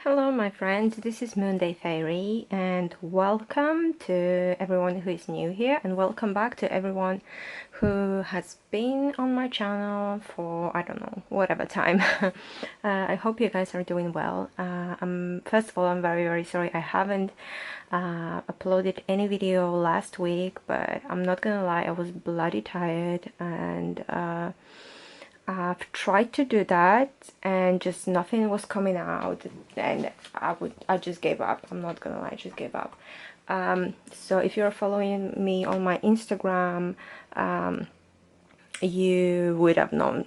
Hello my friends, this is Moonday Faery and welcome to everyone who is new here and welcome back to everyone who has been on my channel for, I don't know, whatever time. I hope you guys are doing well. First of all, I'm very sorry I haven't uploaded any video last week, but I'm not gonna lie, I was bloody tired and I've tried to do that and just nothing was coming out, and I just gave up. I'm not gonna lie, I just gave up. So if you're following me on my Instagram, you would have known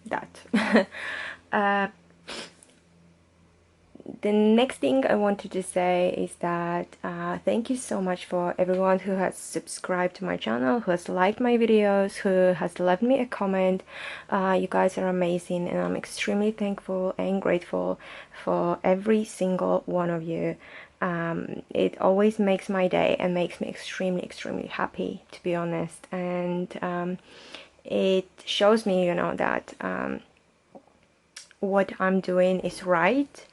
that. The next thing I wanted to say is that thank you so much for everyone who has subscribed to my channel, who has liked my videos, who has left me a comment. You guys are amazing and I'm extremely thankful and grateful for every single one of you. It always makes my day and makes me extremely happy, to be honest, and it shows me, you know, that what I'm doing is right,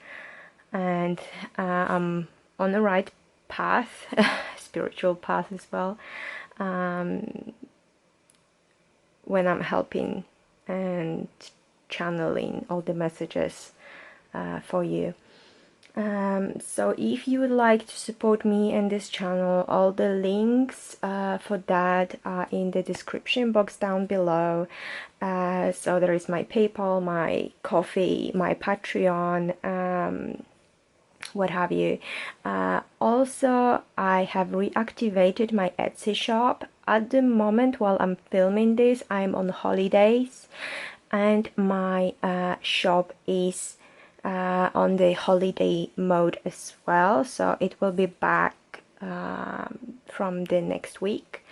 and I'm on the right path, spiritual path as well, when I'm helping and channeling all the messages for you. So if you would like to support me and this channel, all the links for that are in the description box down below. So there is my PayPal, my Ko-fi, my Patreon, what have you. Also, I have reactivated my Etsy shop. At the moment, while I'm filming this, I'm on holidays and my shop is on the holiday mode as well, so it will be back from the next week.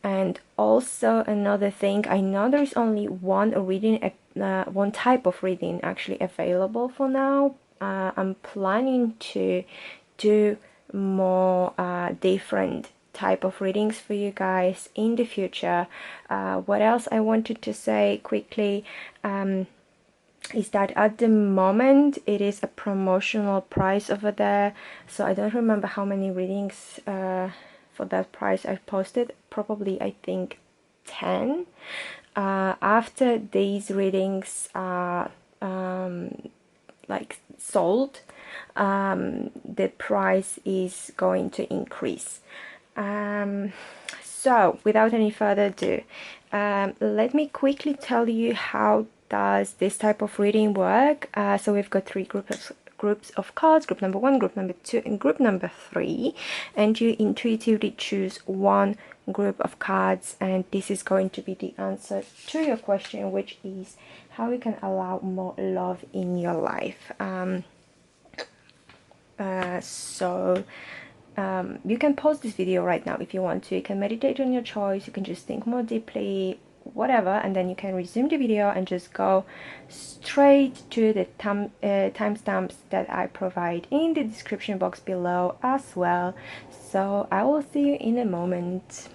And also another thing, I know there's only one reading, one type of reading actually available for now. I'm planning to do more different type of readings for you guys in the future. What else I wanted to say quickly is that at the moment it is a promotional price over there, so I don't remember how many readings for that price I posted. Probably, I think 10. After these readings are like sold, the price is going to increase. So without any further ado, let me quickly tell you how does this type of reading work. So we've got three groups of cards: group number 1, group number 2, and group number 3, and you intuitively choose one group of cards, and this is going to be the answer to your question, which is how you can allow more love in your life. You can pause this video right now if you want to. You can meditate on your choice, you can just think more deeply, whatever, and then you can resume the video and just go straight to the timestamps that I provide in the description box below as well. So I will see you in a moment.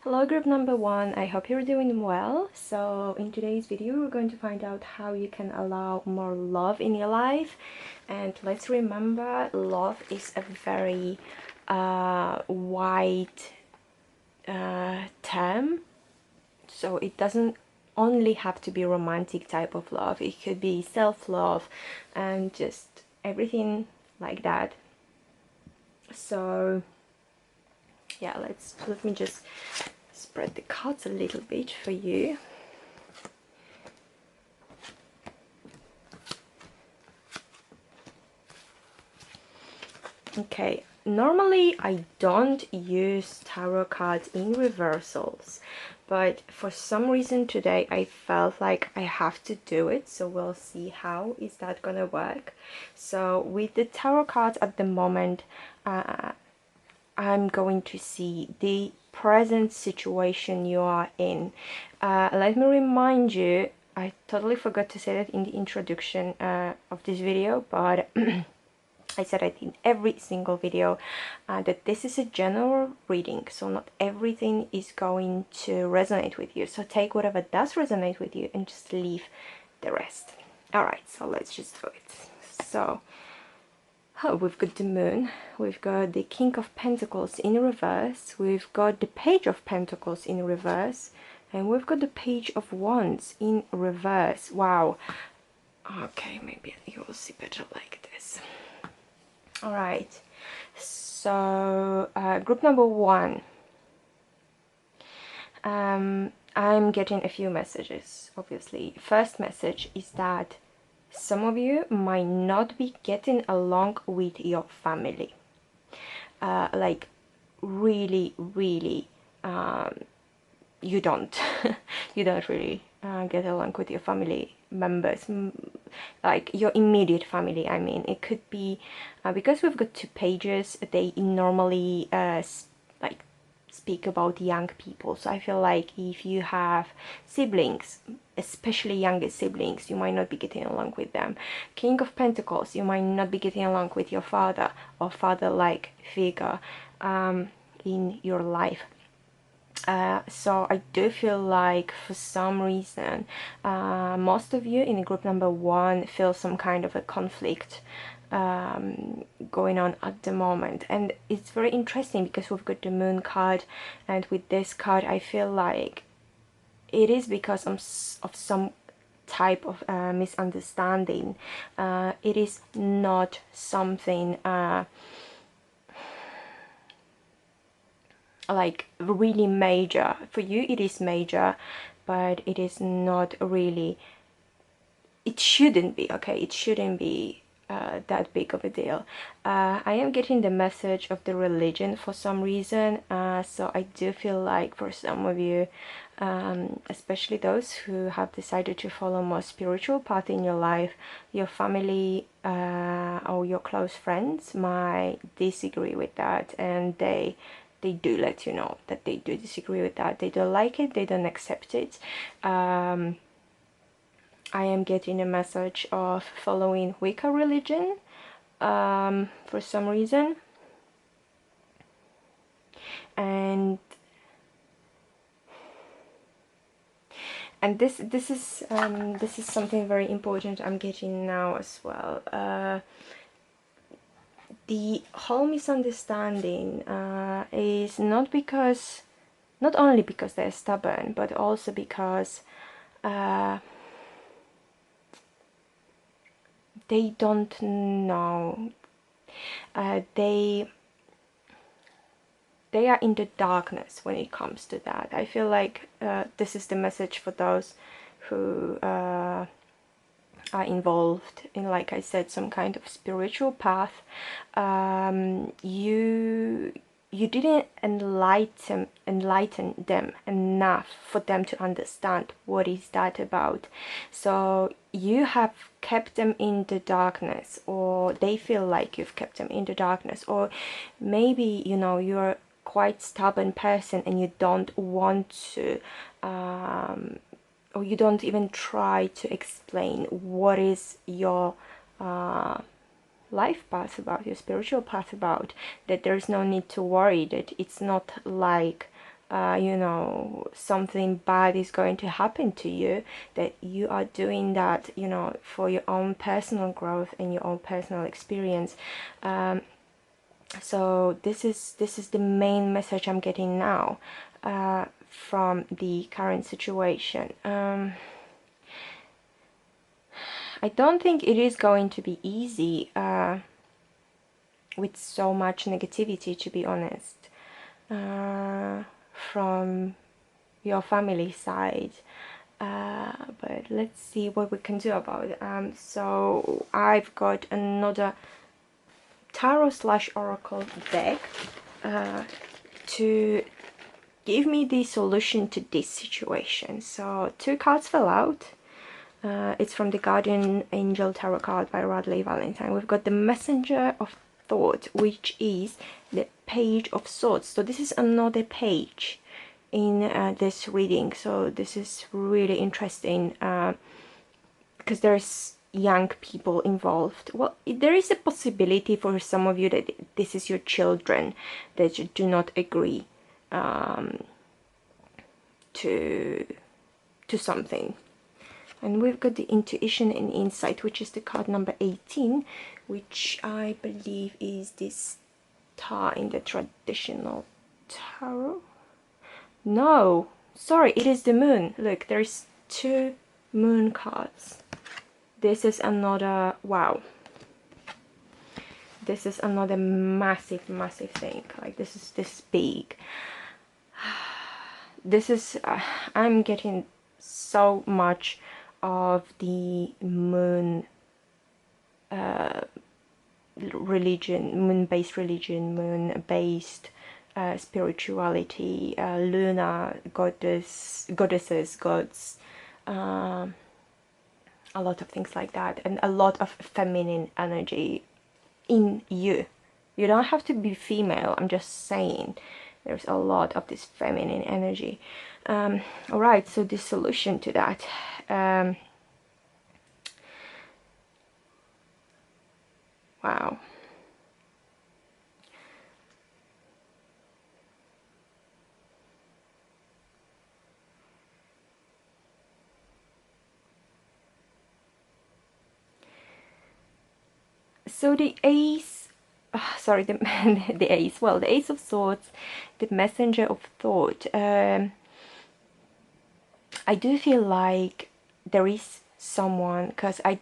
Hello group number 1, I hope you're doing well. So in today's video we're going to find out how you can allow more love in your life. And let's remember, love is a very wide term, so it doesn't only have to be romantic type of love. It could be self-love and just everything like that. So yeah, let me just spread the cards a little bit for you. Okay, normally I don't use tarot cards in reversals, but for some reason today I felt like I have to do it, so we'll see how is that gonna work. So with the tarot cards at the moment, I'm going to see the present situation you are in. Let me remind you, I totally forgot to say that in the introduction of this video, but I said it in every single video, that this is a general reading, so not everything is going to resonate with you. So take whatever does resonate with you and just leave the rest. Alright, so let's just do it. So oh, we've got the Moon, we've got the King of Pentacles in reverse, we've got the Page of Pentacles in reverse, and we've got the Page of Wands in reverse. Wow. Okay, maybe you will see better like this. All right. So group number 1. I'm getting a few messages, obviously. First message is that some of you might not be getting along with your family. Like really, really, you don't. You don't really get along with your family members, like your immediate family. I mean, it could be because we've got 2 pages, they normally like speak about young people. So I feel like if you have siblings, especially younger siblings, you might not be getting along with them. King of Pentacles, you might not be getting along with your father or father-like figure in your life. So I do feel like for some reason most of you in group number 1 feel some kind of a conflict going on at the moment. And it's very interesting because we've got the Moon card, and with this card I feel like it is because of some type of misunderstanding. It is not something like really major. For you it is major, but it is not really, it shouldn't be, okay, it shouldn't be that big of a deal. I am getting the message of the religion for some reason, so I do feel like for some of you, especially those who have decided to follow more spiritual path in your life, your family or your close friends might disagree with that, and they do let you know that they do disagree with that. They don't like it, they don't accept it. I am getting a message of following Wicca religion for some reason, and this is something very important I'm getting now as well. The whole misunderstanding is not only because they're stubborn, but also because they don't know. They are in the darkness when it comes to that. I feel like this is the message for those who are involved in, like I said, some kind of spiritual path. You didn't enlighten them enough for them to understand what is that about. So you have kept them in the darkness, or they feel like you've kept them in the darkness, or maybe, you know, you're quite stubborn person and you don't want to or you don't even try to explain what is your life path about, your spiritual path about, that there's no need to worry, that it's not like you know, something bad is going to happen to you, that you are doing that, you know, for your own personal growth and your own personal experience. So this is the main message I'm getting now from the current situation. I don't think it is going to be easy with so much negativity, to be honest, from your family side. But let's see what we can do about it. So I've got another tarot/oracle deck to give me the solution to this situation. So 2 cards fell out. It's from the Guardian Angel Tarot card by Radleigh Valentine. We've got the Messenger of Thought, which is the Page of Swords. So this is another page in this reading. So this is really interesting because there's young people involved. Well, there is a possibility for some of you that this is your children that do not agree to something. And we've got the intuition and insight, which is the card number 18, which I believe is this star in the traditional tarot. No, sorry, it is the moon. Look, there's 2 moon cards. This is another, wow, this is another massive thing. Like, this is big. This is I'm getting so much of the moon religion, moon-based religion, moon-based spirituality, lunar goddesses, gods, a lot of things like that, and a lot of feminine energy in you. You don't have to be female, I'm just saying there's a lot of this feminine energy. All right, so the solution to that, wow. So the ace, sorry, the ace, well, the ace of swords, the messenger of thought. I do feel like there is someone, because I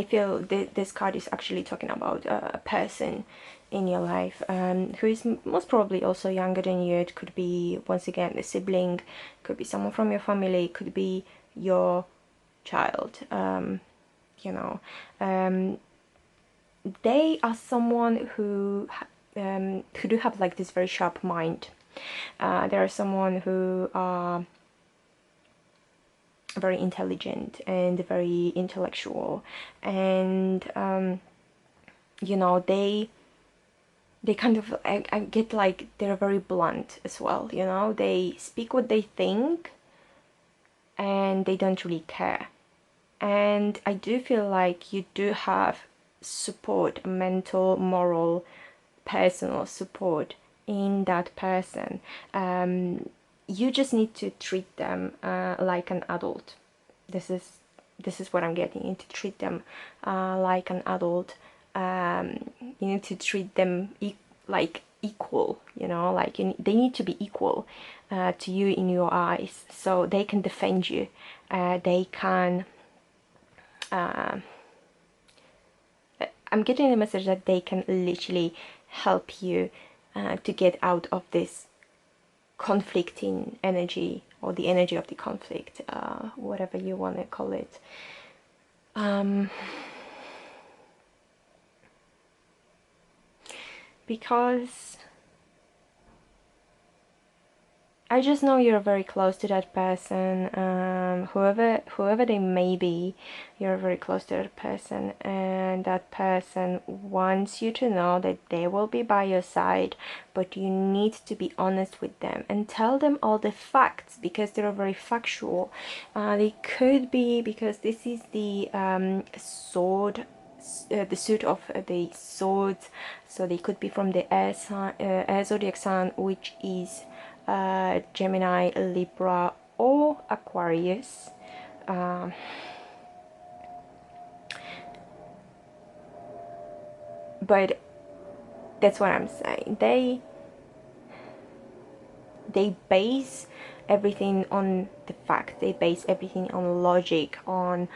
feel this card is actually talking about a person in your life who is most probably also younger than you. It could be, once again, a sibling, could be someone from your family, could be your child, you know. They are someone who do have like this very sharp mind. They are someone who are very intelligent and very intellectual, and you know, they kind of, I get like they're very blunt as well, you know. They speak what they think and they don't really care. And I do feel like you do have support, mental, moral, personal support in that person. You just need to treat them like an adult. This is what I'm getting. You need to treat them like an adult. You need to treat them like equal, you know, like they need to be equal to you in your eyes, so they can defend you. They can I'm getting the message that they can literally help you to get out of this conflicting energy, or the energy of the conflict, whatever you want to call it. Because I just know you're very close to that person, whoever they may be, you're very close to that person, and that person wants you to know that they will be by your side, but you need to be honest with them and tell them all the facts, because they're very factual. They could be, because this is the sword, the suit of the swords, so they could be from the air zodiac sign, which is Gemini, Libra, or Aquarius. But that's what I'm saying. They base everything on the fact. They base everything on logic, on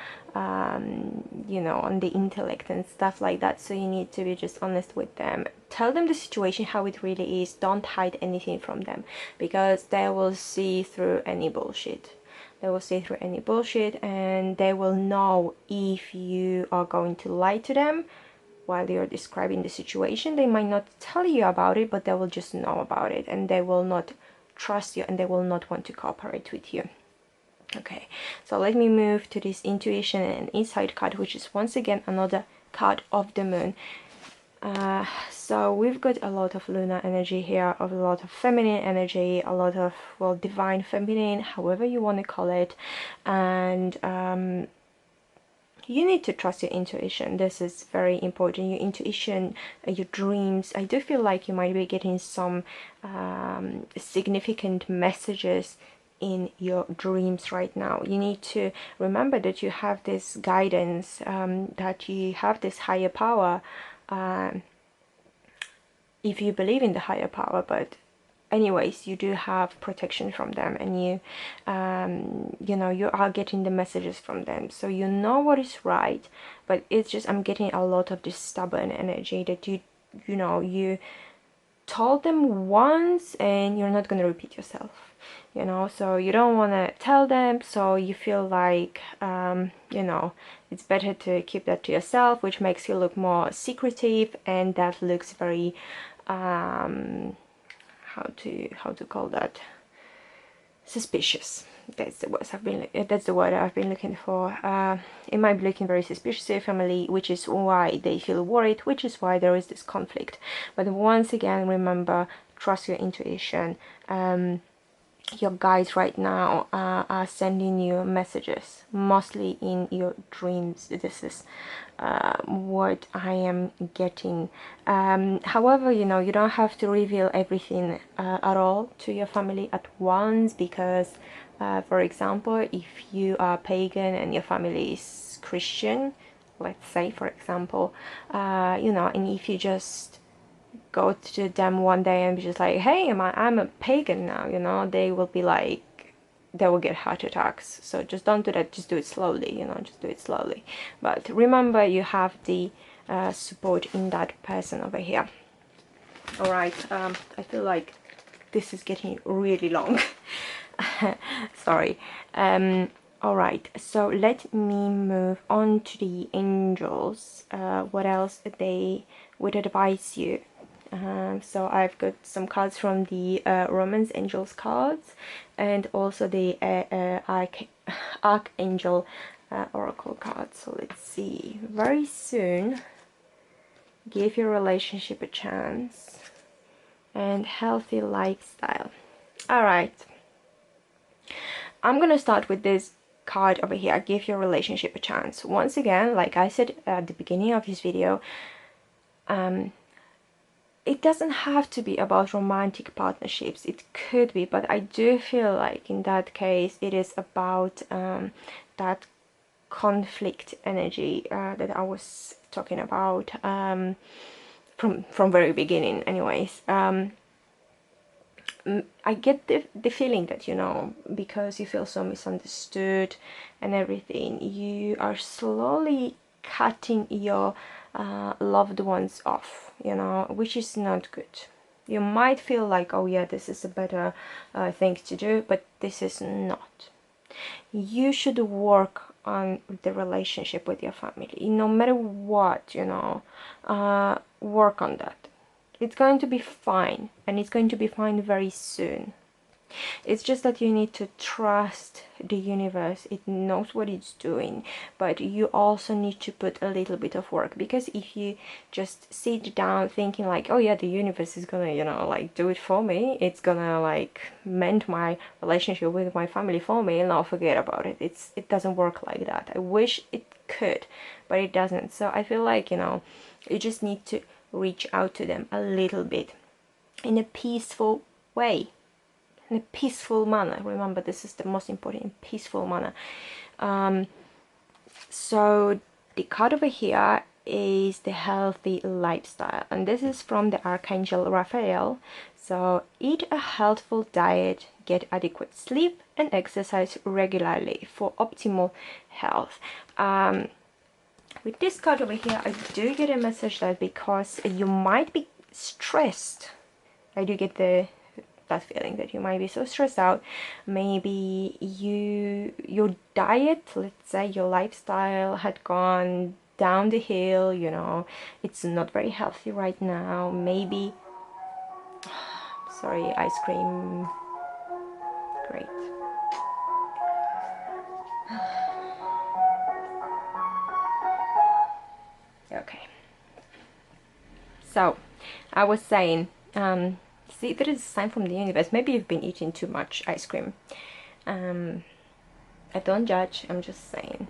you know, on the intellect and stuff like that. So you need to be just honest with them. Tell them the situation how it really is. Don't hide anything from them, because they will see through any bullshit. They will see through any bullshit, and they will know if you are going to lie to them while you're describing the situation. They might not tell you about it, but they will just know about it, and they will not trust you, and they will not want to cooperate with you. Okay, so let me move to this intuition and insight card, which is once again another card of the moon. So we've got a lot of lunar energy here, a lot of feminine energy, a lot of, well, divine feminine, however you want to call it. And you need to trust your intuition. This is very important. Your intuition, your dreams. I do feel like you might be getting some significant messages in your dreams right now. You need to remember that you have this guidance, that you have this higher power, if you believe in the higher power. But anyways, you do have protection from them, and you know, you are getting the messages from them, so you know what is right. But it's just, I'm getting a lot of this stubborn energy that you know, you told them once and you're not going to repeat yourself, you know, so you don't want to tell them, so you feel like you know, it's better to keep that to yourself, which makes you look more secretive, and that looks very how to call that, suspicious. That's the word I've been looking for. It might be looking very suspicious to your family, which is why they feel worried, which is why there is this conflict. But once again, remember, trust your intuition. Your guides right now are sending you messages, mostly in your dreams. This is what I am getting. However, you know, you don't have to reveal everything at all to your family at once, because for example, if you are pagan and your family is Christian, let's say, for example, you know, and if you just go to them one day and be just like, hey, I'm a pagan now, you know, they will be like, they will get heart attacks. So just don't do that, just do it slowly, you know, just do it slowly. But remember, you have the support in that person over here. All right, I feel like this is getting really long. Sorry. All right, so let me move on to the angels. What else they would advise you? So I've got some cards from the Romance Angels cards, and also the Archangel Oracle cards. So let's see. Very soon, give your relationship a chance, and healthy lifestyle. All right. I'm gonna start with this card over here. Give your relationship a chance. Once again, like I said at the beginning of this video, it doesn't have to be about romantic partnerships. It could be, but I do feel like in that case it is about that conflict energy that I was talking about from very beginning. Anyways, I get the feeling that, you know, because you feel so misunderstood and everything, you are slowly cutting your loved ones off, you know, which is not good. You might feel like, oh yeah, this is a better thing to do, but this is not. You should work on the relationship with your family, no matter what, you know. Work on that. It's going to be fine, and it's going to be fine very soon. It's just that you need to trust the universe. It knows what it's doing, but you also need to put a little bit of work, because if you just sit down thinking like, oh yeah, the universe is gonna, you know, like do it for me, it's gonna like mend my relationship with my family for me, and I'll forget about it. It doesn't work like that. I wish it could, but it doesn't. So I feel like, you know, you just need to reach out to them a little bit in a peaceful way, in a peaceful manner. Remember, this is the most important, in peaceful manner. So the card over here is the healthy lifestyle, and this is from the Archangel Raphael. So eat a healthful diet, get adequate sleep, and exercise regularly for optimal health. With this card over here, I do get a message that because you might be stressed, I do get that feeling that you might be so stressed out. Maybe your diet, let's say your lifestyle had gone down the hill, you know, it's not very healthy right now. Maybe, sorry, ice cream, great. Okay, so I was saying, see, there is a sign from the universe. Maybe you've been eating too much ice cream. I don't judge, I'm just saying.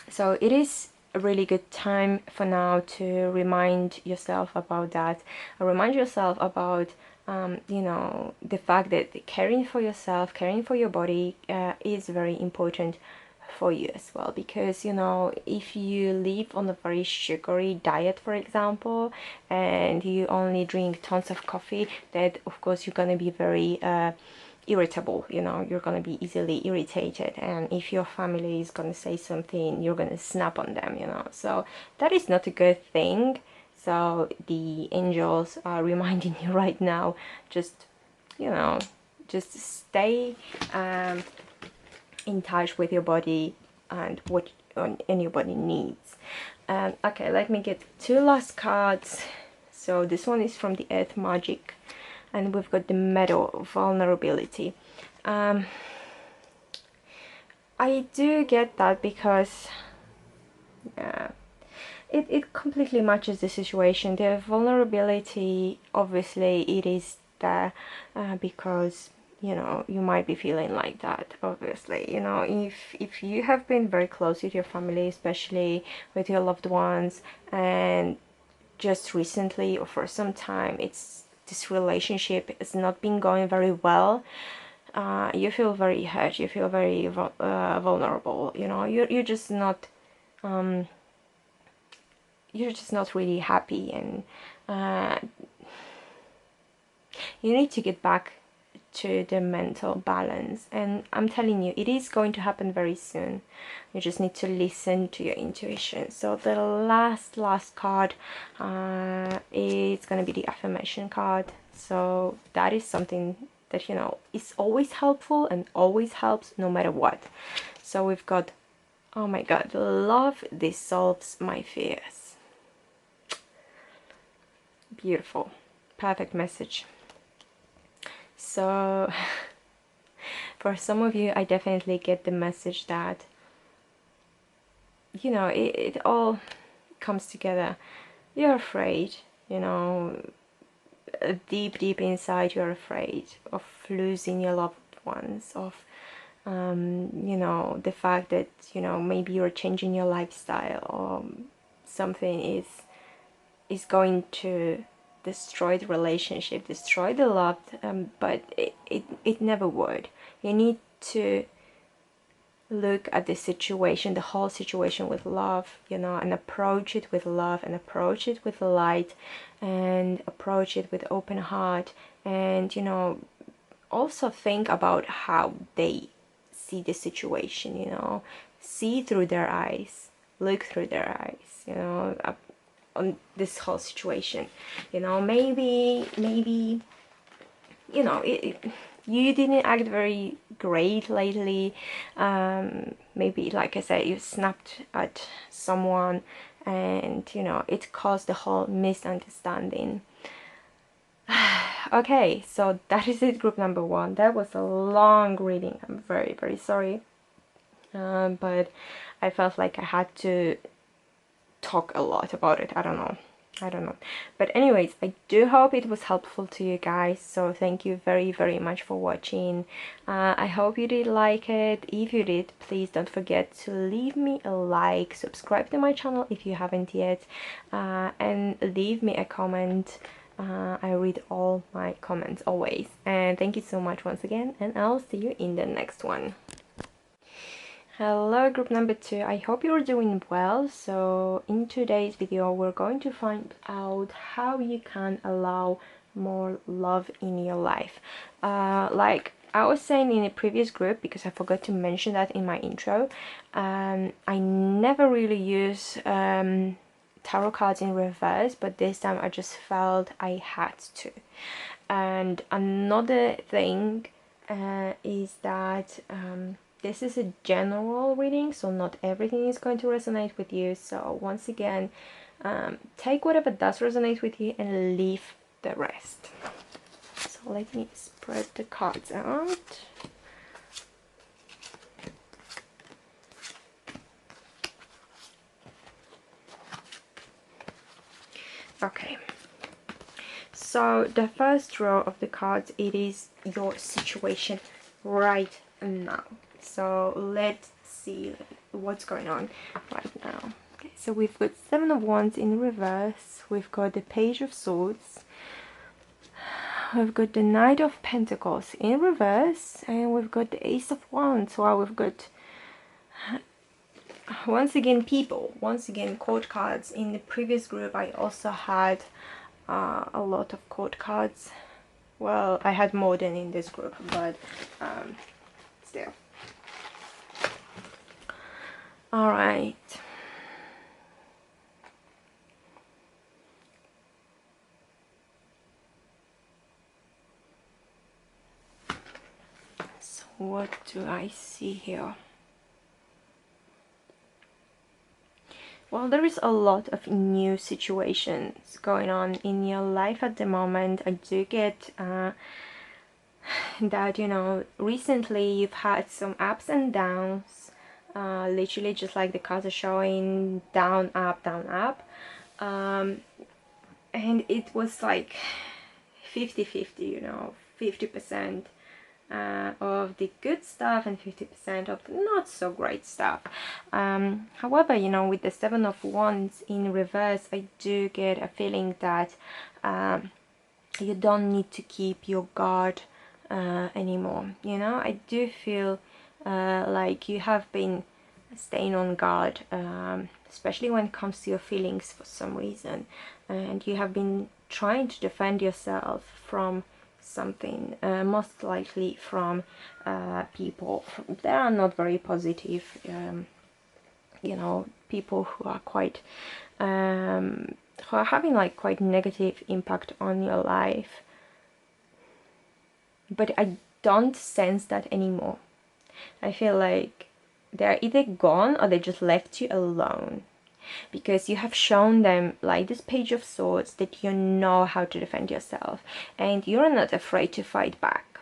So it is a really good time for now to remind yourself about that. Remind yourself about you know, the fact that caring for yourself, caring for your body is very important for you as well, because you know, if you live on a very sugary diet, for example, and you only drink tons of coffee, that of course you're going to be very irritable, you know, you're going to be easily irritated, and if your family is going to say something, you're going to snap on them, you know, so that is not a good thing. So the angels are reminding you right now, just, you know, just stay in touch with your body and what your body needs. Okay, let me get two last cards. So this one is from the Earth Magic, and we've got the Meadow, Vulnerability. I do get that, because yeah, it completely matches the situation. The vulnerability, obviously it is there because, you know, you might be feeling like that. Obviously, you know, if you have been very close with your family, especially with your loved ones, and just recently or for some time this relationship has not been going very well, you feel very hurt, you feel very vulnerable, you know, you're just not really happy, and you need to get back to the mental balance, and I'm telling you, it is going to happen very soon. You just need to listen to your intuition. So the last card is going to be the affirmation card. So that is something that, you know, is always helpful and always helps no matter what. So we've got, oh my god, love dissolves my fears. Beautiful, perfect message. So for some of you, I definitely get the message that, you know, it all comes together. You're afraid, you know, deep inside you're afraid of losing your loved ones, of you know, the fact that, you know, maybe you're changing your lifestyle, or something is going to destroy the relationship, destroy the love, but it never would. You need to look at the situation, the whole situation, with love, you know, and approach it with love, and approach it with light, and approach it with open heart, and, you know, also think about how they see the situation, you know, see through their eyes, look through their eyes, you know, on this whole situation. You know, maybe you know, you didn't act very great lately. Maybe, like I said, you snapped at someone, and, you know, it caused the whole misunderstanding. Okay, so that is it, group number one. That was a long reading. I'm very sorry, but I felt like I had to talk a lot about it. I don't know, but anyways, I do hope it was helpful to you guys, so thank you very much for watching. I hope you did like it. If you did, please don't forget to leave me a like, subscribe to my channel if you haven't yet, and leave me a comment. I read all my comments always, and thank you so much once again, and I'll see you in the next one. Hello, group number two. I hope you're doing well. So in today's video, we're going to find out how you can allow more love in your life. Like I was saying in a previous group, because I forgot to mention that in my intro, I never really use tarot cards in reverse, but this time I just felt I had to. And another thing is that this is a general reading, so not everything is going to resonate with you. So once again, take whatever does resonate with you and leave the rest. So let me spread the cards out. Okay, so the first row of the cards, it is your situation right now. So let's see what's going on right now. Okay, so we've got Seven of Wands in reverse, we've got the Page of Swords, we've got the Knight of Pentacles in reverse, and we've got the Ace of Wands. Well, we've got once again people, once again court cards. In the previous group I also had a lot of court cards. Well, I had more than in this group, but still. All right. So what do I see here? Well, there is a lot of new situations going on in your life at the moment. I do get that, you know, recently you've had some ups and downs, literally just like the cards are showing, down, up. And it was like 50-50, you know, 50% of the good stuff and 50% of the not so great stuff. However, you know, with the Seven of Wands in reverse, I do get a feeling that you don't need to keep your guard anymore. You know, I do feel like you have been staying on guard, especially when it comes to your feelings for some reason, and you have been trying to defend yourself from something, most likely from people that are not very positive, you know, people who are quite who are having like quite negative impact on your life. But I don't sense that anymore. I feel like they're either gone or they just left you alone, because you have shown them, like this Page of Swords, that you know how to defend yourself and you're not afraid to fight back.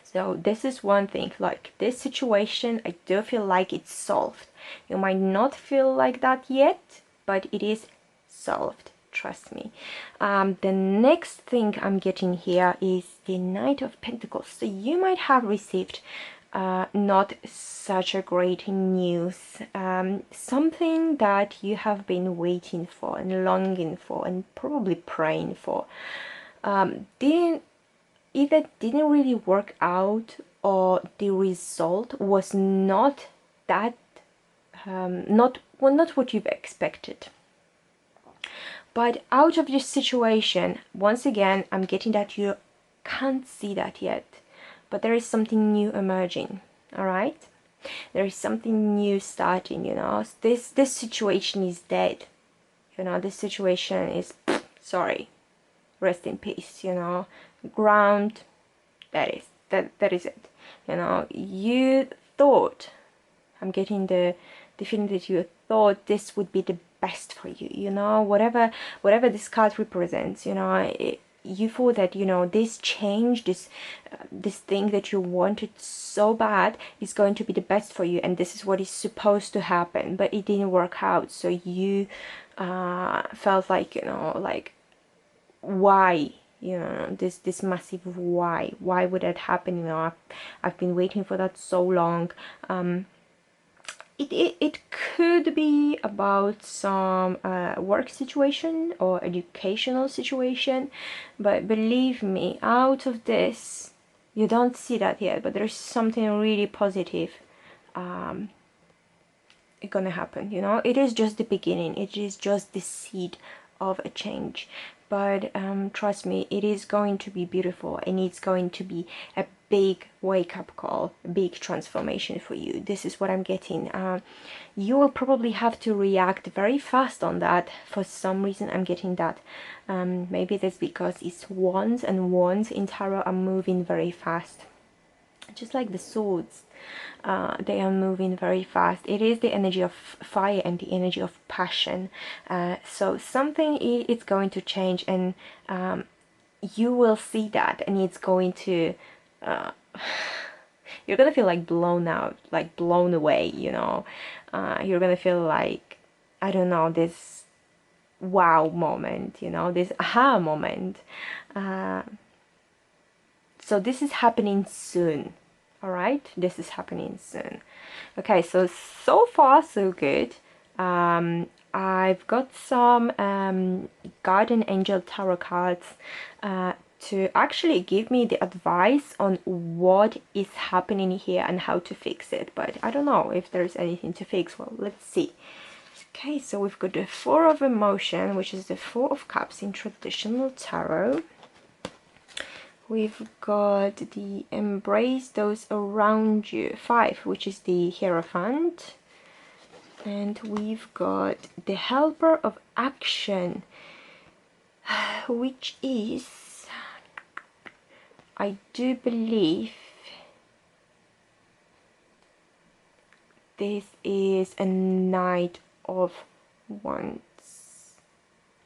So this is one thing, like this situation, I do feel like it's solved. You might not feel like that yet, but it is solved, trust me. The next thing I'm getting here is the Knight of Pentacles. So you might have received not such a great news, something that you have been waiting for and longing for and probably praying for, didn't really work out, or the result was not that not what you've expected. But out of this situation, once again, I'm getting that you can't see that yet, but there is something new emerging. All right, there is something new starting. You know, this situation is dead. You know, this situation is sorry, rest in peace. You know, ground. That is it. You know, you thought, I'm getting the feeling that you thought this would be the best for you. You know, whatever this card represents. You know, you thought that, you know, this change, this thing that you wanted so bad is going to be the best for you, and this is what is supposed to happen, but it didn't work out. So you felt like, you know, like, why, you know, this massive why would that happen? You know, I've been waiting for that so long. It could be about some work situation or educational situation, but believe me, out of this, you don't see that yet, but there's something really positive gonna happen. You know, it is just the beginning, it is just the seed of a change, but trust me, it is going to be beautiful, and it's going to be a big wake-up call, a big transformation for you. This is what I'm getting. You will probably have to react very fast on that. For some reason I'm getting that. Maybe that's because it's wands, and wands in tarot are moving very fast, just like the swords. They are moving very fast. It is the energy of fire and the energy of passion. So something is going to change, and you will see that, and it's going to you're gonna feel like blown out, like blown away, you know. You're gonna feel like, I don't know, this wow moment, you know, this aha moment. So this is happening soon. All right, this is happening soon. Okay, so far so good. I've got some guardian angel tarot cards to actually give me the advice on what is happening here and how to fix it, but I don't know if there's anything to fix. Well, let's see. Okay, so we've got the Four of Emotion, which is the Four of Cups in traditional tarot. We've got the Embrace Those Around You, 5, which is the Hierophant. And we've got the Helper of Action, which is, I do believe this is a Knight of Wands.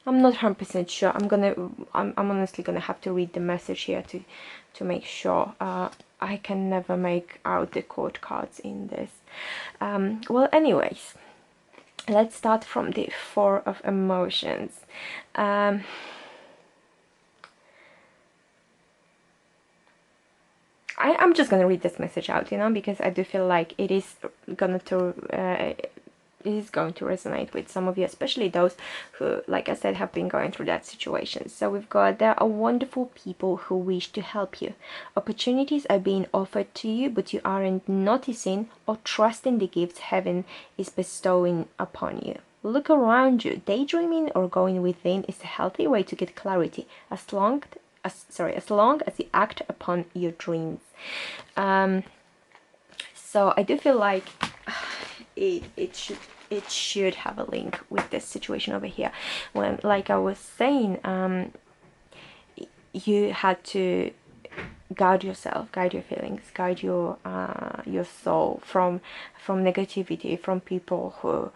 I'm not 100% sure. I'm honestly gonna have to read the message here to make sure. I can never make out the court cards in this. Well, anyways, let's start from the Four of Emotions. I'm just gonna read this message out, you know, because I do feel like it is going to resonate with some of you, especially those who, like I said, have been going through that situation. So we've got, there are wonderful people who wish to help you. Opportunities are being offered to you, but you aren't noticing or trusting the gifts heaven is bestowing upon you. Look around you. Daydreaming or going within is a healthy way to get clarity, as long as you act upon your dreams. So I do feel like it should have a link with this situation over here. When, like I was saying, you had to guard yourself, guide your feelings, guide your soul from negativity, from people who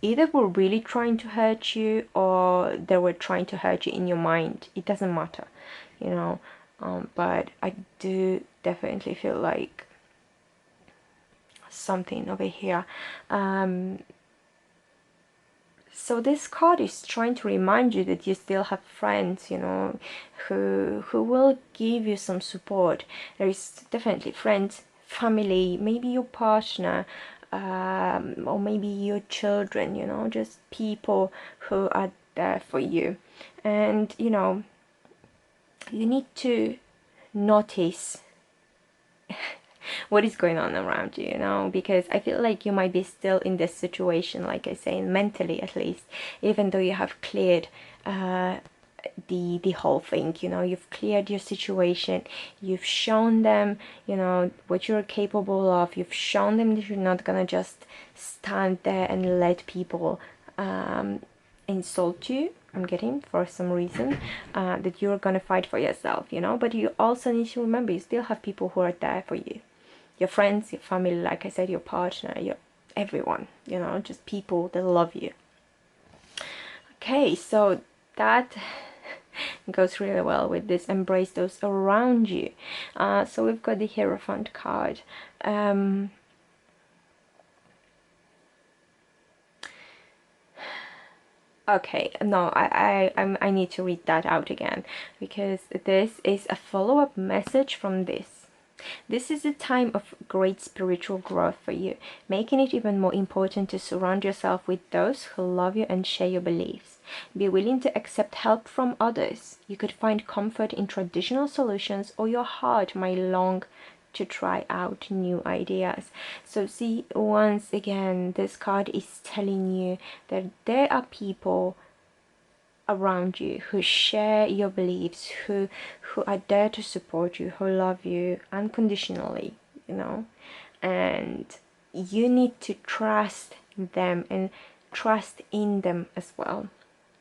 either were really trying to hurt you or they were trying to hurt you in your mind. It doesn't matter, you know. But I do definitely feel like something over here. So this card is trying to remind you that you still have friends, you know, who will give you some support. There is definitely friends, family, maybe your partner, or maybe your children, you know, just people who are there for you. And, you know, you need to notice what is going on around you, you know, because I feel like you might be still in this situation, like I say, mentally at least, even though you have cleared the whole thing, you know, you've cleared your situation, you've shown them, you know, what you're capable of, you've shown them that you're not gonna just stand there and let people insult you, I'm getting, for some reason, that you're gonna fight for yourself, you know. But you also need to remember you still have people who are there for you, your friends, your family, like I said, your partner, your everyone, you know, just people that love you. Okay, so that goes really well with this Embrace Those Around You. So we've got the Hierophant card. Okay, no, I need to read that out again, because this is a follow-up message from this. This is a time of great spiritual growth for you, making it even more important to surround yourself with those who love you and share your beliefs. Be willing to accept help from others. You could find comfort in traditional solutions, or your heart might long to try out new ideas. So see, once again, this card is telling you that there are people around you who share your beliefs, who are there to support you, who love you unconditionally, you know, and you need to trust them and trust in them as well.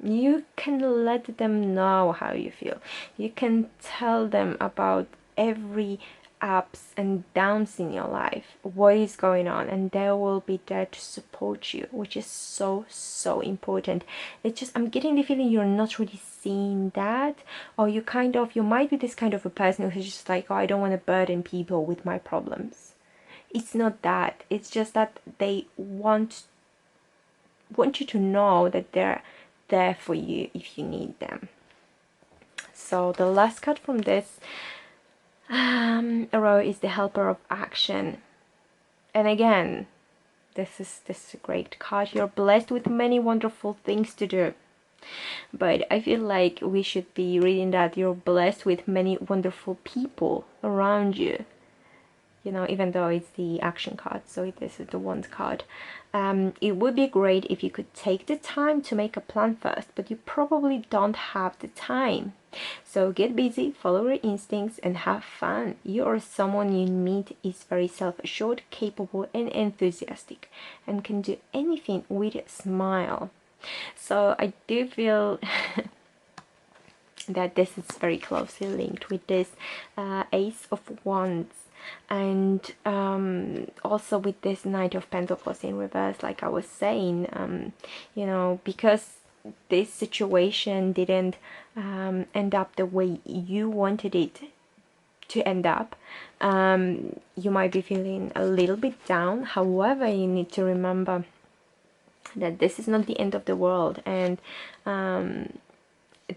You can let them know how you feel. You can tell them about every ups and downs in your life, what is going on, and they will be there to support you, which is so important. It's just, I'm getting the feeling you're not really seeing that, or you might be this kind of a person who's just like, oh, I don't want to burden people with my problems. It's not that. It's just that they want you to know that they're there for you if you need them. So the last card from this row is the Helper of Action, and again, this is a great card. You're blessed with many wonderful things to do. But I feel like we should be reading that you're blessed with many wonderful people around you. You know, even though it's the action card, so this is the Wands card. It would be great if you could take the time to make a plan first, but you probably don't have the time. So get busy, follow your instincts, and have fun. You or someone you meet is very self-assured, capable, and enthusiastic, and can do anything with a smile. So I do feel that this is very closely linked with this Ace of Wands, and also with this Knight of Pentacles in reverse, like I was saying. You know, because this situation didn't end up the way you wanted it to end up, you might be feeling a little bit down. However, you need to remember that this is not the end of the world, and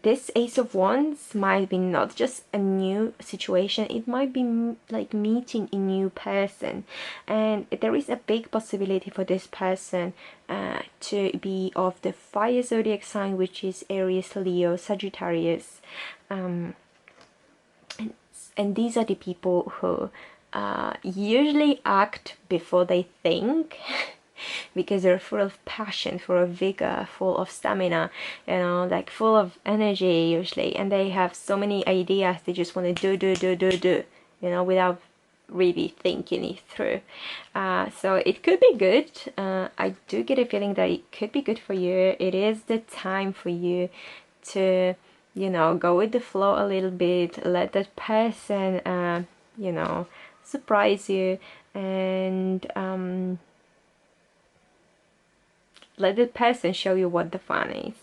this Ace of Wands might be not just a new situation, it might be like meeting a new person, and there is a big possibility for this person to be of the fire zodiac sign, which is Aries, Leo, Sagittarius, and these are the people who usually act before they think. Because they're full of passion, full of vigor, full of stamina, you know, like full of energy usually, and they have so many ideas they just want to do, you know, without really thinking it through. So it could be good. I do get a feeling that it could be good for you. It is the time for you to, you know, go with the flow a little bit, let that person you know, surprise you, and let the person show you what the fun is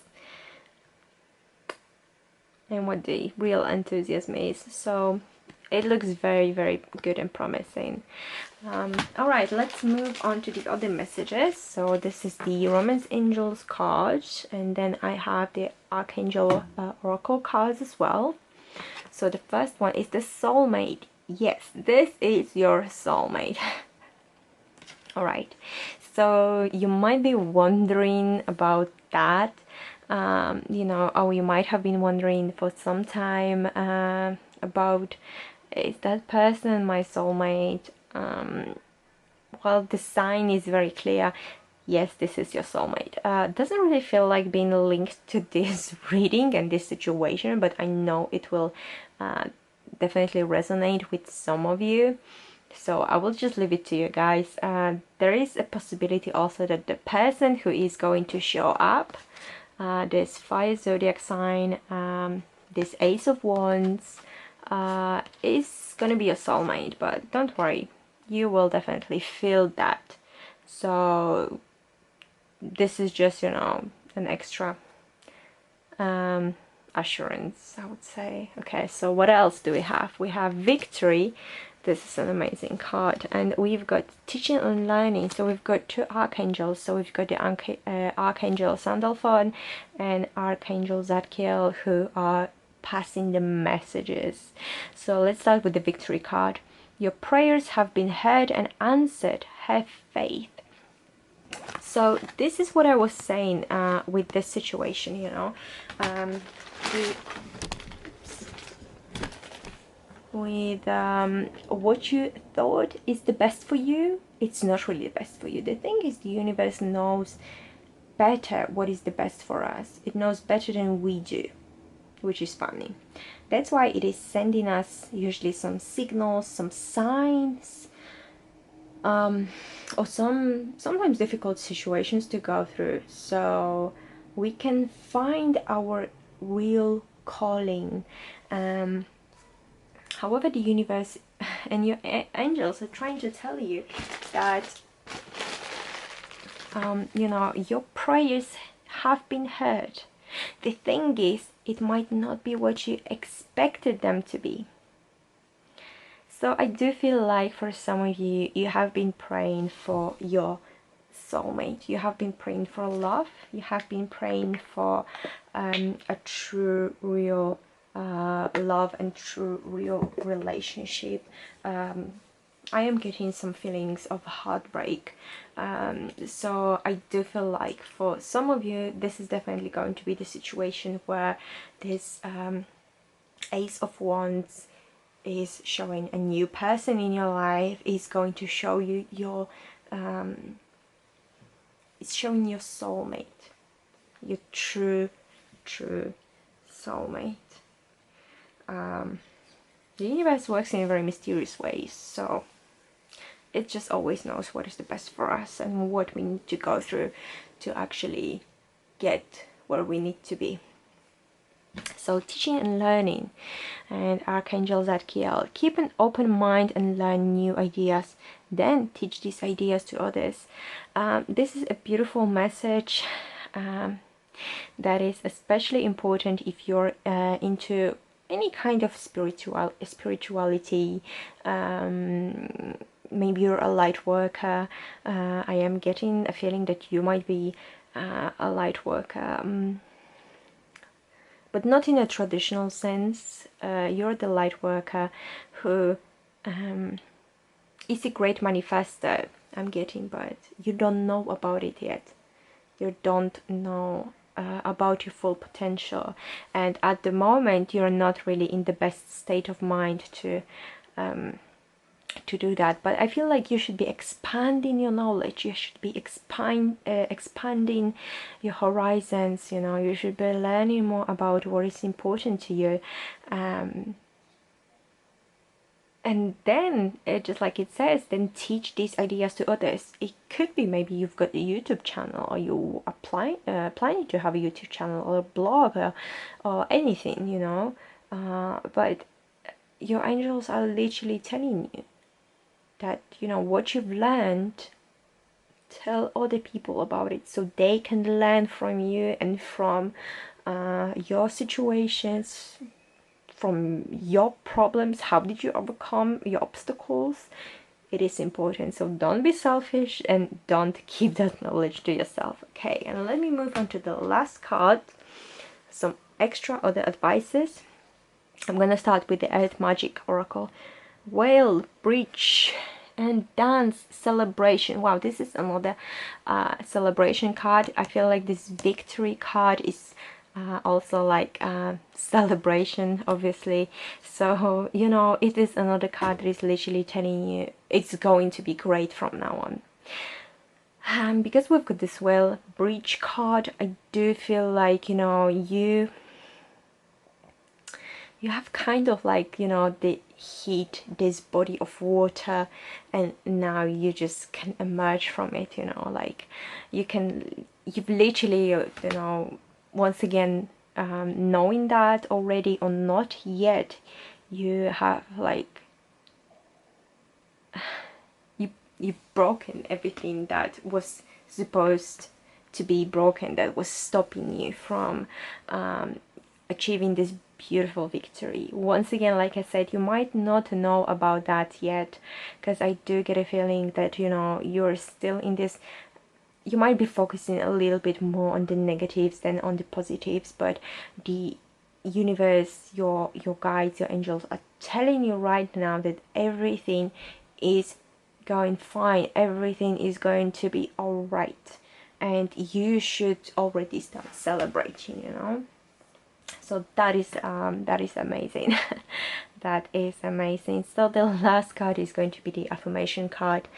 and what the real enthusiasm is. So it looks very, very good and promising. Alright, let's move on to the other messages. So this is the Romance Angels card, and then I have the Archangel Oracle cards as well. So the first one is the soulmate. Yes, this is your soulmate. Alright, so you might be wondering about that. You know, or you might have been wondering for some time about, is that person my soulmate? Well, the sign is very clear. Yes, this is your soulmate. Doesn't really feel like being linked to this reading and this situation, but I know it will definitely resonate with some of you. So I will just leave it to you guys. There is a possibility also that the person who is going to show up, this fire zodiac sign, this Ace of Wands, is gonna be a soulmate, but don't worry, you will definitely feel that. So this is just, you know, an extra assurance, I would say. Okay, so what else do we have? We have Victory. This is an amazing card, and we've got teaching and learning. So we've got two archangels. So we've got the Archangel Sandalphon and Archangel Zadkiel, who are passing the messages. So let's start with the Victory card. Your prayers have been heard and answered. Have faith. So this is what I was saying with this situation, you know. With what you thought is the best for you, it's not really the best for you. The thing is, the universe knows better what is the best for us. It knows better than we do, which is funny. That's why it is sending us usually some signals, some signs, or sometimes difficult situations to go through, so we can find our real calling. However, the universe and your angels are trying to tell you that you know, your prayers have been heard. The thing is, it might not be what you expected them to be. So I do feel like for some of you, you have been praying for your soulmate. You have been praying for love. You have been praying for a true, real love and true, real relationship. I am getting some feelings of heartbreak. So I do feel like for some of you, this is definitely going to be the situation where this Ace of Wands is showing a new person in your life, is going to show you your it's showing your soulmate, your true soulmate. The universe works in very mysterious ways, so it just always knows what is the best for us and what we need to go through to actually get where we need to be. So teaching and learning, and Archangel Zadkiel, keep an open mind and learn new ideas, then teach these ideas to others. This is a beautiful message that is especially important if you're into any kind of spirituality. Maybe you're a light worker. I am getting a feeling that you might be a light worker, but not in a traditional sense. You're the light worker who is a great manifester, I'm getting, but you don't know about it yet. You don't know about your full potential, and at the moment you're not really in the best state of mind to do that. But I feel like you should be expanding your knowledge, you should be expanding your horizons, you know, you should be learning more about what is important to you, and then just like it says, then teach these ideas to others. It could be maybe you've got a YouTube channel, or you are planning to have a YouTube channel or a blog, or anything, you know, but your angels are literally telling you that, you know, what you've learned, tell other people about it so they can learn from you and from your situations, from your problems. How did you overcome your obstacles? It is important, so don't be selfish and don't keep that knowledge to yourself. Okay, and let me move on to the last card, some extra other advices. I'm gonna start with the Earth Magic Oracle. Whale, Breach, and Dance, Celebration. Wow, this is another celebration card. I feel like this Victory card is also like celebration, obviously. So, you know, it is another card that is literally telling you it's going to be great from now on. Because we've got this Whale Breach card, I do feel like, you know, you have kind of like, you know, the heat, this body of water, and now you just can emerge from it, you know, like you've literally, you know, once again, knowing that already or not yet, you have like you've broken everything that was supposed to be broken, that was stopping you from achieving this beautiful victory. Once again, like I said, you might not know about that yet, because I do get a feeling that, you know, you're still in this, you might be focusing a little bit more on the negatives than on the positives, but the universe, your guides, your angels are telling you right now that everything is going fine, everything is going to be all right, and you should already start celebrating, you know. So that is amazing. That is amazing. So the last card is going to be the affirmation card,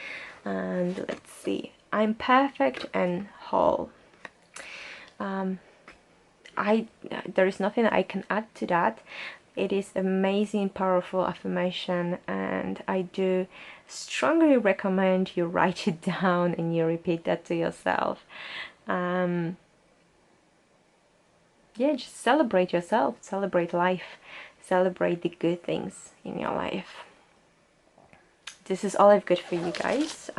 and let's see. I'm perfect and whole. There is nothing I can add to that. It is amazing, powerful affirmation, and I do strongly recommend you write it down and you repeat that to yourself. Yeah, just celebrate yourself, celebrate life, celebrate the good things in your life. This is all I've got for you guys.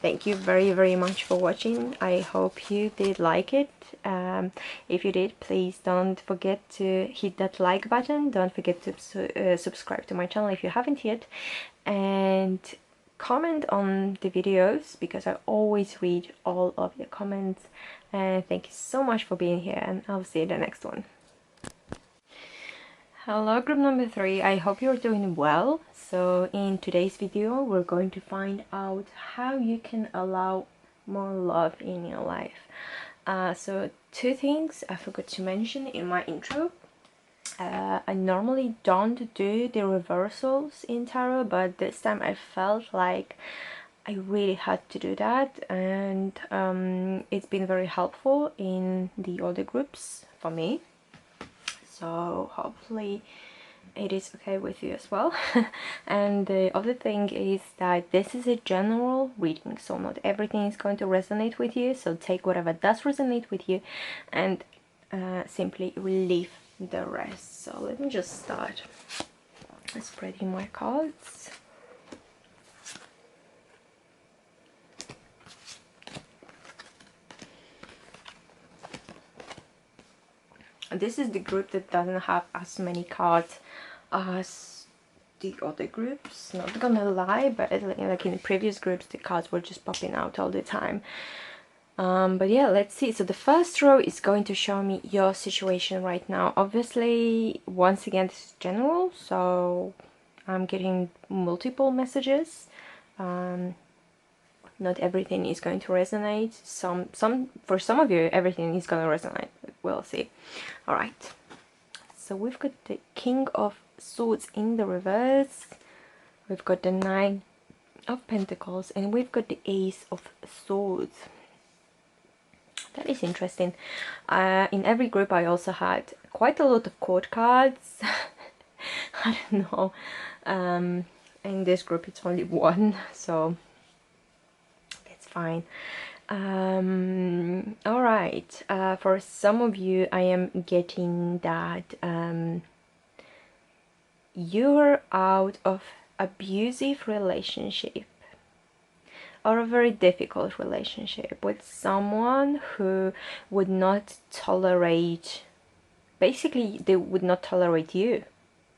Thank you very much for watching. I hope you did like it. If you did, please don't forget to hit that like button. Don't forget to subscribe to my channel if you haven't yet, and comment on the videos, because I always read all of your comments. And thank you so much for being here, and I'll see you in the next one. Hello group number 3, I hope you're doing well. So in today's video we're going to find out how you can allow more love in your life. So two things I forgot to mention in my intro. I normally don't do the reversals in tarot, but this time I felt like I really had to do that, and it's been very helpful in the other groups for me. So hopefully it is okay with you as well. And the other thing is that this is a general reading, so not everything is going to resonate with you, so take whatever does resonate with you and simply leave the rest. So let me just start spreading my cards. This is the group that doesn't have as many cards as the other groups, not gonna lie, but like in the previous groups the cards were just popping out all the time. But yeah, let's see. So the first row is going to show me your situation right now. Obviously, once again, this is general, so I'm getting multiple messages. Not everything is going to resonate. For some of you everything is going to resonate, but we'll see. All right, so we've got the King of Swords in the reverse, we've got the Nine of Pentacles, and we've got the Ace of Swords. That is interesting. In every group I also had quite a lot of court cards. I don't know, in this group it's only one, so fine. All right, for some of you I am getting that you're out of abusive relationship or a very difficult relationship with someone who would not tolerate, basically they would not tolerate you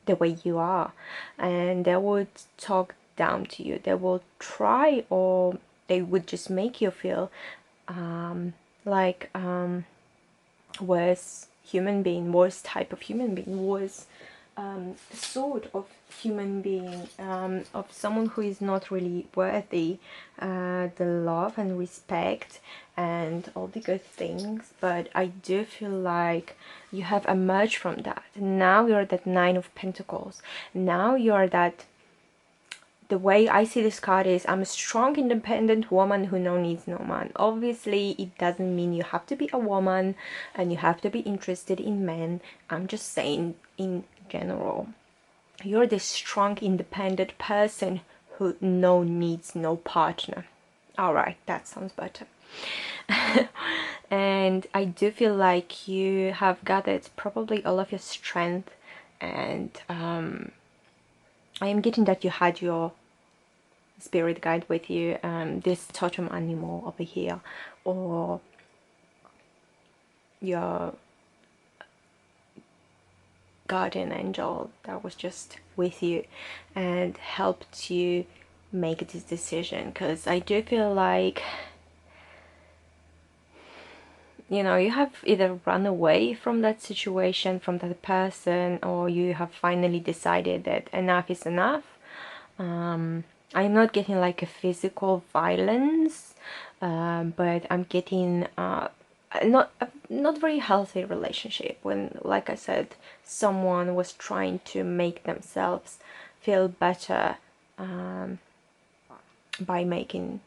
the way you are, and they would talk down to you. They will try, or they would just make you feel like worse human being, worse type of human being, worse sort of human being, of someone who is not really worthy the love and respect and all the good things. But I do feel like you have emerged from that. Now you're that Nine of Pentacles. Now you're that, the way I see this card is, I'm a strong independent woman who no needs no man. Obviously it doesn't mean you have to be a woman and you have to be interested in men. I'm just saying in general, you're this strong independent person who no needs no partner. All right, that sounds better. And I do feel like you have gathered probably all of your strength, and I am getting that you had your spirit guide with you, this totem animal over here, or your guardian angel that was just with you and helped you make this decision. Because I do feel like, you know, you have either run away from that situation, from that person, or you have finally decided that enough is enough. I'm not getting like a physical violence, but I'm getting not very healthy relationship, when, like I said, someone was trying to make themselves feel better by making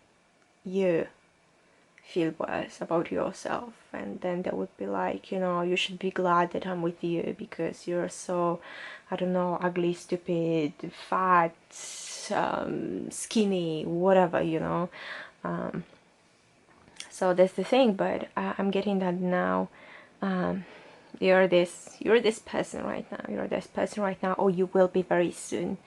you feel worse about yourself, and then they would be like, you know, you should be glad that I'm with you because you're so, I don't know, ugly, stupid, fat, skinny, whatever, you know. So that's the thing. But I'm getting that now you're this person right now, you're this person right now, or you will be very soon.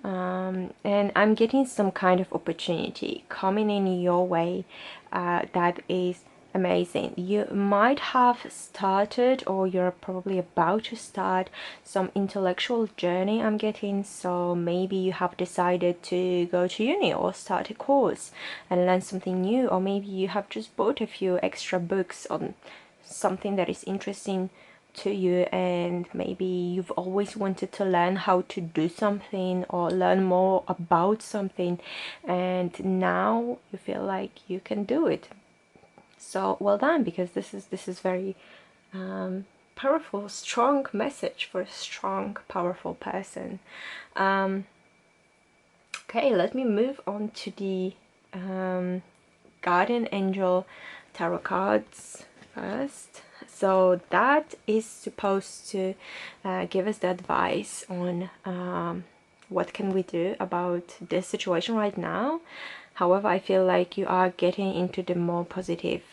And I'm getting some kind of opportunity coming in your way that is amazing. You might have started, or you're probably about to start, some intellectual journey, I'm getting. So maybe you have decided to go to uni or start a course and learn something new, or maybe you have just bought a few extra books on something that is interesting to you, and maybe you've always wanted to learn how to do something or learn more about something, and now you feel like you can do it. So well done, because this is very powerful, strong message for a strong, powerful person. Okay, let me move on to the guardian angel tarot cards first. So that is supposed to give us the advice on what can we do about this situation right now. However, I feel like you are getting into the more positive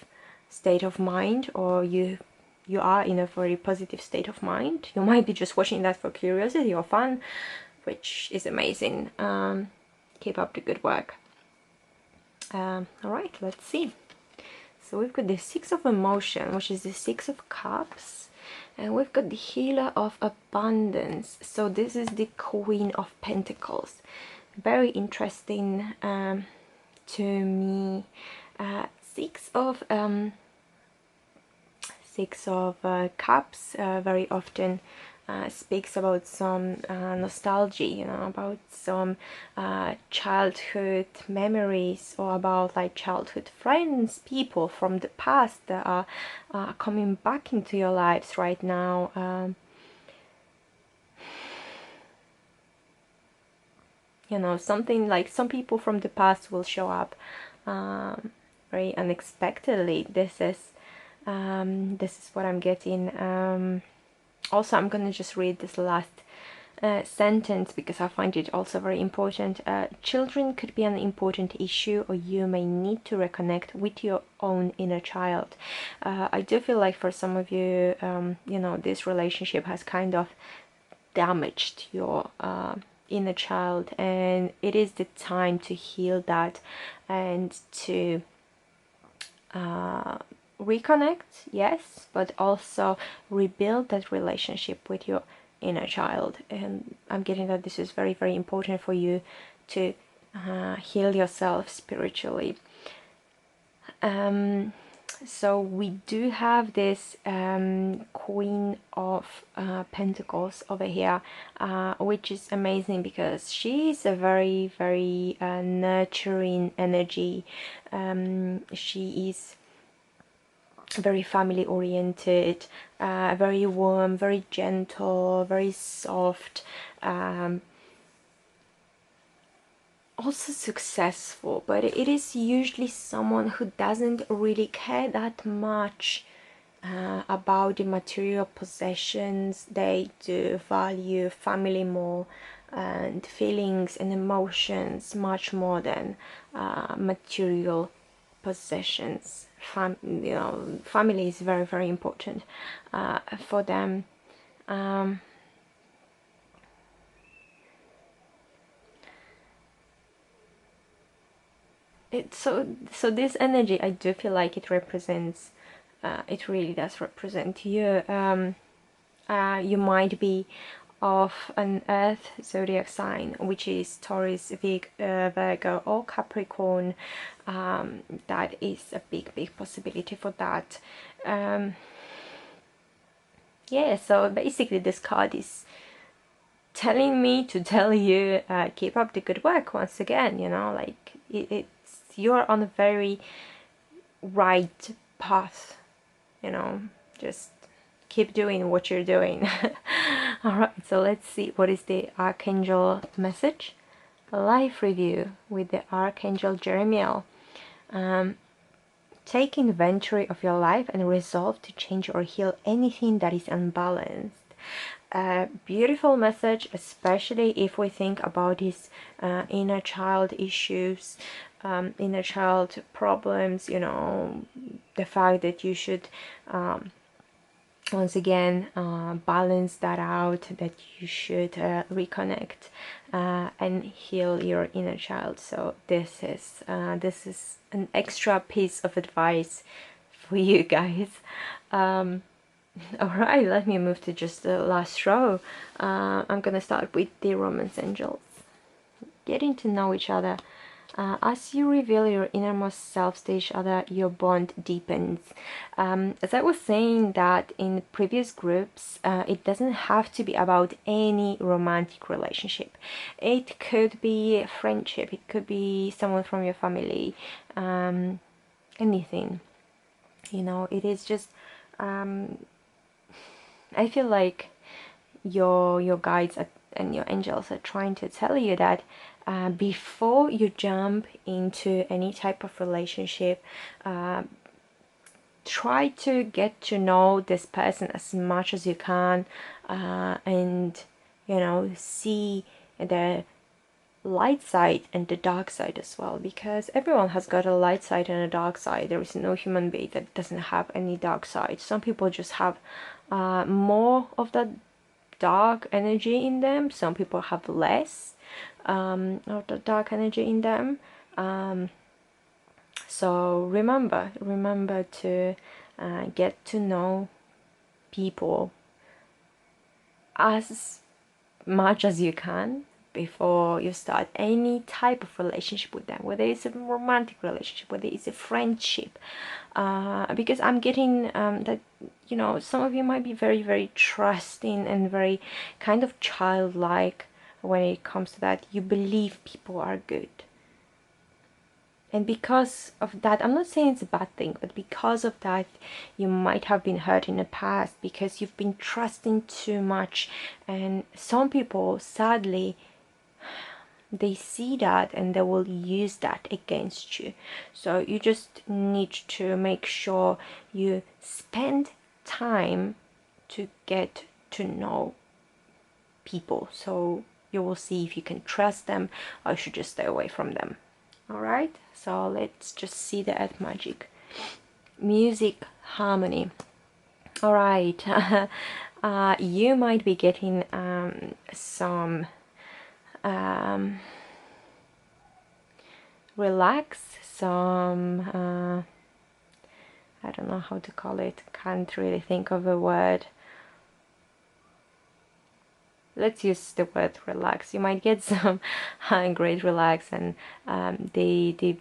state of mind, or you are in a very positive state of mind. You might be just watching that for curiosity or fun, which is amazing. Keep up the good work. All right, let's see. So we've got the Six of Emotion, which is the Six of Cups, and we've got the Healer of Abundance. So this is the Queen of Pentacles. Very interesting to me. Six of Cups very often speaks about some nostalgia, you know, about some childhood memories, or about like childhood friends, people from the past that are coming back into your lives right now. You know, something like some people from the past will show up very unexpectedly. This is what I'm getting. Also, I'm gonna just read this last sentence because I find it also very important. Children could be an important issue, or you may need to reconnect with your own inner child. I do feel like for some of you, you know, this relationship has kind of damaged your inner child, and it is the time to heal that and to reconnect, yes, but also rebuild that relationship with your inner child. And I'm getting that this is very, very important for you to heal yourself spiritually. So we do have this Queen of Pentacles over here, which is amazing because she's a very, very nurturing energy. She is very family oriented, very warm, very gentle, very soft, also successful, but it is usually someone who doesn't really care that much about the material possessions. They do value family more, and feelings and emotions much more than material possessions. You know, family is very, very important for them. So this energy, I do feel like it represents, it really does represent you. You might be of an earth zodiac sign, which is Taurus, Virgo or Capricorn. That is a big possibility for that. Yeah, so basically this card is telling me to tell you, keep up the good work once again. You know, like you're on a very right path, you know, just keep doing what you're doing. All right, so let's see what is the Archangel message. A life review with the Archangel Jeremiel. Take inventory of your life and resolve to change or heal anything that is unbalanced. Beautiful message, especially if we think about these inner child issues, inner child problems, you know, the fact that you should once again balance that out, that you should reconnect and heal your inner child. So this is an extra piece of advice for you guys. All right, let me move to just the last row. I'm gonna start with the Romance Angels. Getting to know each other As you reveal your innermost selves to each other, your bond deepens. As I was saying that in previous groups, it doesn't have to be about any romantic relationship. It could be a friendship, it could be someone from your family, anything. You know, it is just, I feel like your guides and your angels are trying to tell you that before you jump into any type of relationship, try to get to know this person as much as you can, and you know, see the light side and the dark side as well, because everyone has got a light side and a dark side. There is no human being that doesn't have any dark side. Some people just have more of that dark energy in them. Some people have less of the dark energy in them. So remember to get to know people as much as you can before you start any type of relationship with them, whether it's a romantic relationship, whether it's a friendship, because I'm getting that, you know, some of you might be very, very trusting and very kind of childlike when it comes to that. You believe people are good, and because of that, I'm not saying it's a bad thing, but because of that, you might have been hurt in the past because you've been trusting too much. And some people, sadly, they see that and they will use that against you. So you just need to make sure you spend time to get to know people, so you will see if you can trust them or you should just stay away from them. Alright, so let's just see the earth magic. Music, harmony. Alright, you might be getting some relax, some I don't know how to call it, can't really think of a word. Let's use the word relax. You might get some great relax and the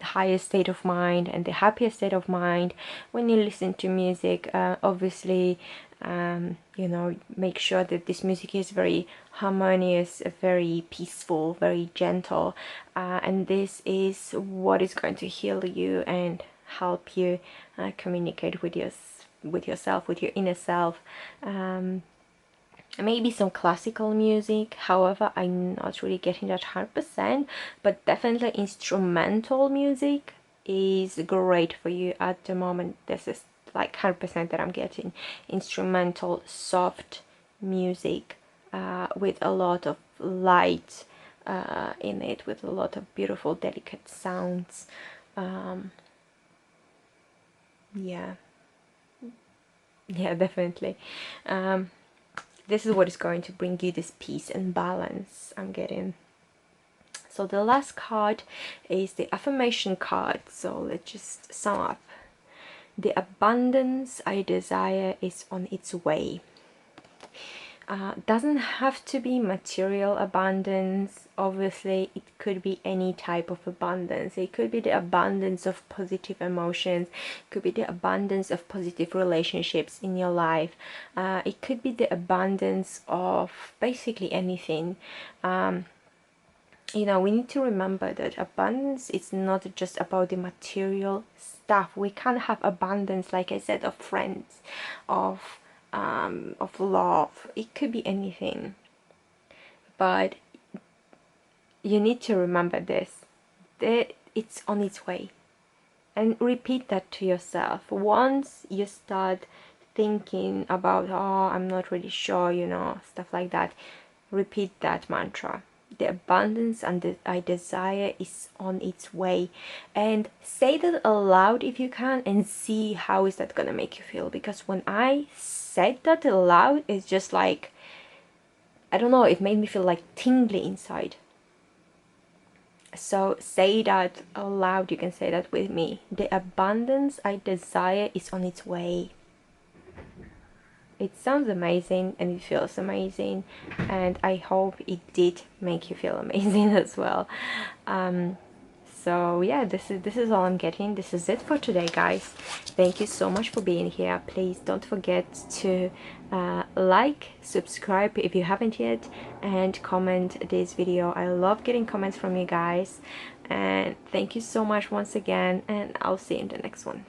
highest state of mind and the happiest state of mind when you listen to music. Obviously, you know, make sure that this music is very harmonious, very peaceful, very gentle, and this is what is going to heal you and help you communicate with yourself, with your inner self. Maybe some classical music, however I'm not really getting that 100%, but definitely instrumental music is great for you at the moment. This is like 100% that I'm getting. Instrumental soft music with a lot of light in it, with a lot of beautiful delicate sounds. Yeah, definitely. This is what is going to bring you this peace and balance, I'm getting. So the last card is the affirmation card. So let's just sum up. The abundance I desire is on its way. Doesn't have to be material abundance. Obviously, it could be any type of abundance. It could be the abundance of positive emotions. It could be the abundance of positive relationships in your life. It could be the abundance of basically anything. You know, we need to remember that abundance is not just about the material stuff. We can have abundance, like I said, of friends, of love. It could be anything, but you need to remember this, that it's on its way, and repeat that to yourself. Once you start thinking about, oh, I'm not really sure, you know, stuff like that, repeat that mantra. The abundance and the I desire is on its way, and say that aloud if you can, and see how is that gonna make you feel. Because when I said that aloud, it's just like, I don't know, it made me feel like tingly inside. So say that aloud. You can say that with me. The abundance I desire is on its way. it sounds amazing and it feels amazing, and I hope it did make you feel amazing as well. So yeah, this is all I'm getting. This is it for today, guys. Thank you so much for being here. Please don't forget to like, subscribe if you haven't yet, and comment this video. I love getting comments from you guys, and thank you so much once again, and I'll see you in the next one.